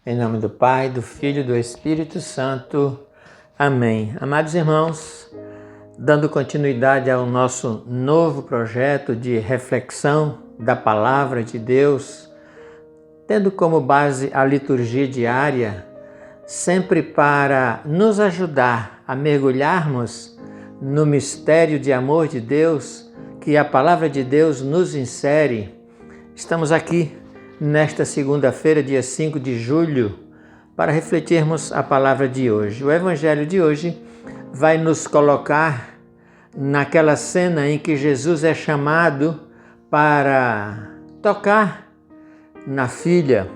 Em nome do Pai, do Filho e do Espírito Santo. Amém. Amados irmãos, dando continuidade ao nosso novo projeto de reflexão da Palavra de Deus, tendo como base a liturgia diária, sempre para nos ajudar a mergulharmos no mistério de amor de Deus que a Palavra de Deus nos insere. Estamos aqui nesta segunda-feira, dia 5 de julho, para refletirmos a palavra de hoje. O Evangelho de hoje vai nos colocar naquela cena em que Jesus é chamado para tocar na filha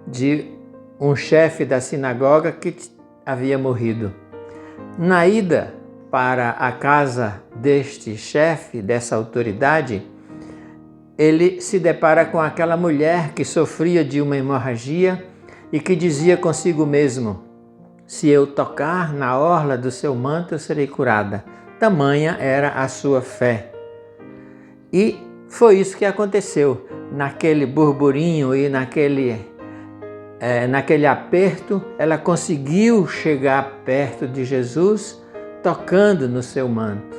de um chefe da sinagoga que havia morrido. Na ida para a casa deste chefe, dessa autoridade, ele se depara com aquela mulher que sofria de uma hemorragia e que dizia consigo mesmo: se eu tocar na orla do seu manto, eu serei curada. Tamanha era a sua fé. E foi isso que aconteceu. Naquele burburinho e naquele aperto, ela conseguiu chegar perto de Jesus, tocando no seu manto.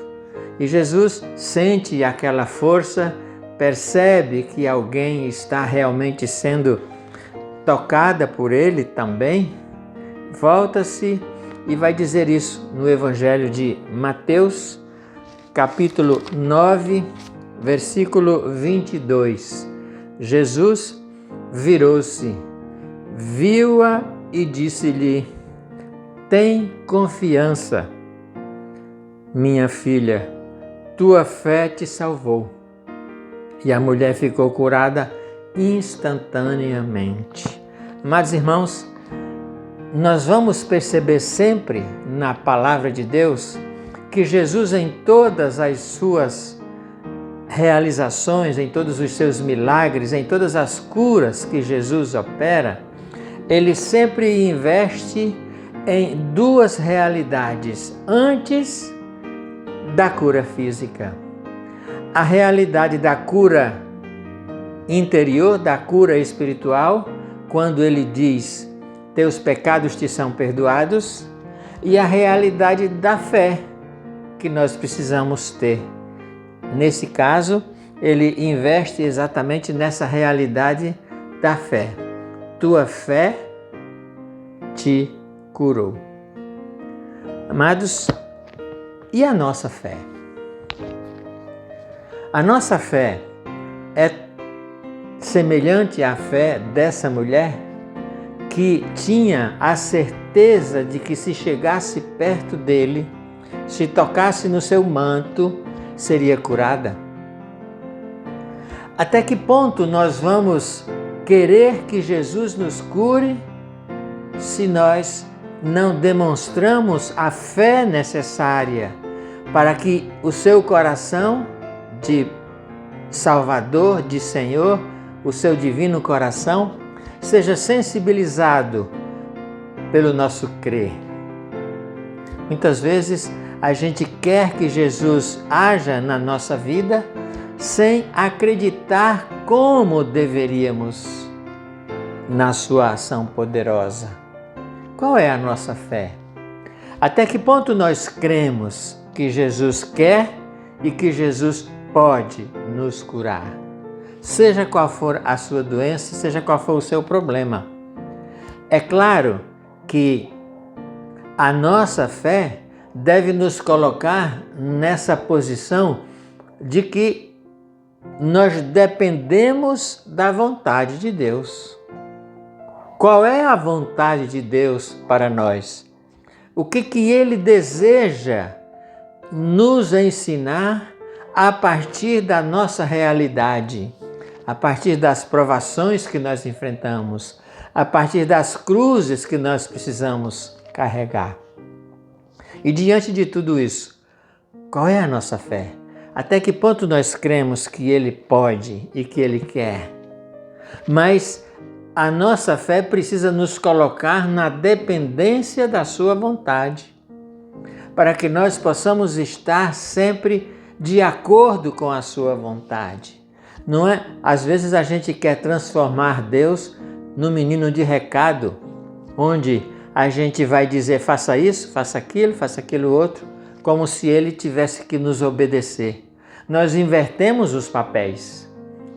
E Jesus sente aquela força, percebe que alguém está realmente sendo tocada por ele também, volta-se e vai dizer isso no Evangelho de Mateus, capítulo 9, versículo 22. Jesus virou-se, viu-a e disse-lhe: tem confiança, minha filha, tua fé te salvou. E a mulher ficou curada instantaneamente. Amados irmãos, nós vamos perceber sempre na palavra de Deus que Jesus, em todas as suas realizações, em todos os seus milagres, em todas as curas que Jesus opera, ele sempre investe em duas realidades antes da cura física. A realidade da cura interior, da cura espiritual, quando ele diz: teus pecados te são perdoados, e a realidade da fé que nós precisamos ter. Nesse caso, ele investe exatamente nessa realidade da fé. Tua fé te curou. Amados, e a nossa fé? A nossa fé é semelhante à fé dessa mulher que tinha a certeza de que se chegasse perto dele, se tocasse no seu manto, seria curada? Até que ponto nós vamos querer que Jesus nos cure se nós não demonstramos a fé necessária para que o seu coração de Salvador, de Senhor, o seu divino coração, seja sensibilizado pelo nosso crer? Muitas vezes a gente quer que Jesus haja na nossa vida sem acreditar como deveríamos na sua ação poderosa. Qual é a nossa fé? Até que ponto nós cremos que Jesus quer e que Jesus pode nos curar? Seja qual for a sua doença, seja qual for o seu problema. É claro que a nossa fé deve nos colocar nessa posição de que nós dependemos da vontade de Deus. Qual é a vontade de Deus para nós? O que Ele deseja nos ensinar a partir da nossa realidade, a partir das provações que nós enfrentamos, a partir das cruzes que nós precisamos carregar. E diante de tudo isso, qual é a nossa fé? Até que ponto nós cremos que Ele pode e que Ele quer? Mas a nossa fé precisa nos colocar na dependência da sua vontade, para que nós possamos estar sempre de acordo com a sua vontade. Não é? Às vezes a gente quer transformar Deus num menino de recado, onde a gente vai dizer faça isso, faça aquilo outro, como se ele tivesse que nos obedecer. Nós invertemos os papéis,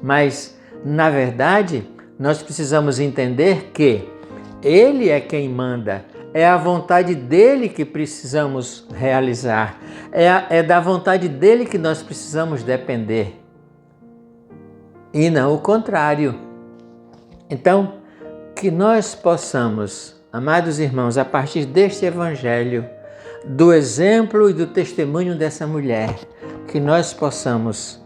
mas na verdade nós precisamos entender que ele é quem manda, é a vontade dele que precisamos realizar, é da vontade dele que nós precisamos depender, e não o contrário. Então, que nós possamos, amados irmãos, a partir deste evangelho, do exemplo e do testemunho dessa mulher, que nós possamos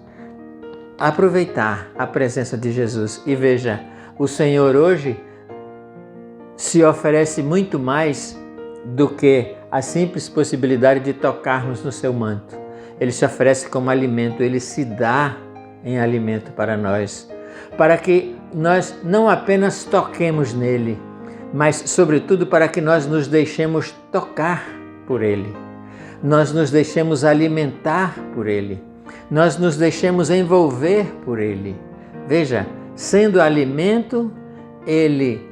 aproveitar a presença de Jesus. E veja, o Senhor hoje se oferece muito mais do que a simples possibilidade de tocarmos no seu manto. Ele se oferece como alimento, ele se dá em alimento para nós, para que nós não apenas toquemos nele, mas sobretudo para que nós nos deixemos tocar por ele, nós nos deixemos alimentar por ele, nós nos deixemos envolver por ele. Veja, sendo alimento, ele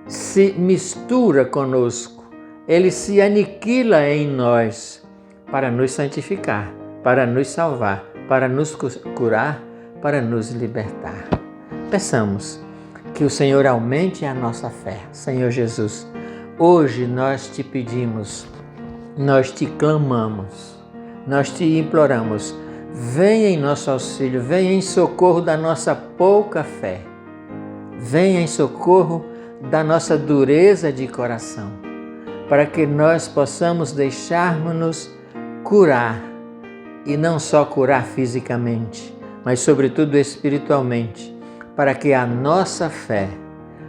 se mistura conosco, ele se aniquila em nós para nos santificar, para nos salvar, para nos curar, para nos libertar. Peçamos que o Senhor aumente a nossa fé. Senhor Jesus, hoje nós te pedimos, nós te clamamos, nós te imploramos, venha em nosso auxílio, venha em socorro da nossa pouca fé, venha em socorro da nossa dureza de coração, para que nós possamos deixarmos-nos curar, e não só curar fisicamente, mas sobretudo espiritualmente, para que a nossa fé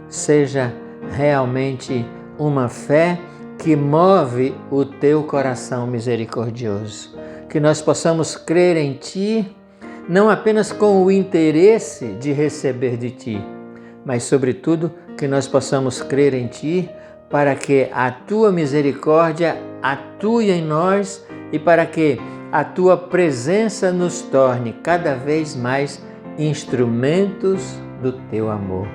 seja realmente uma fé que move o teu coração misericordioso, que nós possamos crer em Ti, não apenas com o interesse de receber de Ti, mas sobretudo que nós possamos crer em Ti para que a Tua misericórdia atue em nós e para que a Tua presença nos torne cada vez mais instrumentos do Teu amor.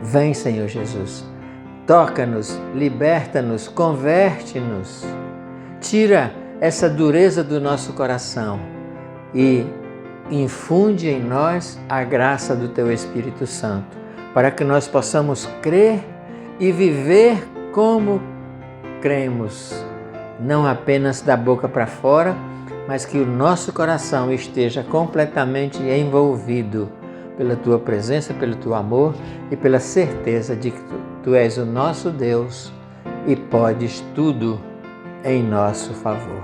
Vem, Senhor Jesus, toca-nos, liberta-nos, converte-nos, tira essa dureza do nosso coração e infunde em nós a graça do Teu Espírito Santo, para que nós possamos crer e viver como cremos, não apenas da boca para fora, mas que o nosso coração esteja completamente envolvido pela Tua presença, pelo Teu amor e pela certeza de que Tu és o nosso Deus e podes tudo em nosso favor.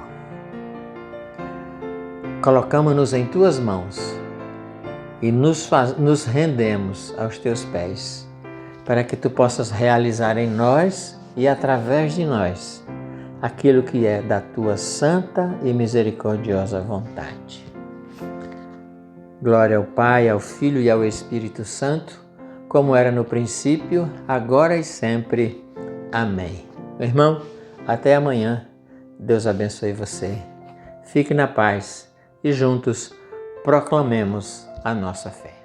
Colocamos-nos em Tuas mãos e nos rendemos aos Teus pés, para que Tu possas realizar em nós e através de nós aquilo que é da Tua santa e misericordiosa vontade. Glória ao Pai, ao Filho e ao Espírito Santo, como era no princípio, agora e sempre. Amém. Meu irmão, até amanhã. Deus abençoe você. Fique na paz e juntos proclamemos a nossa fé.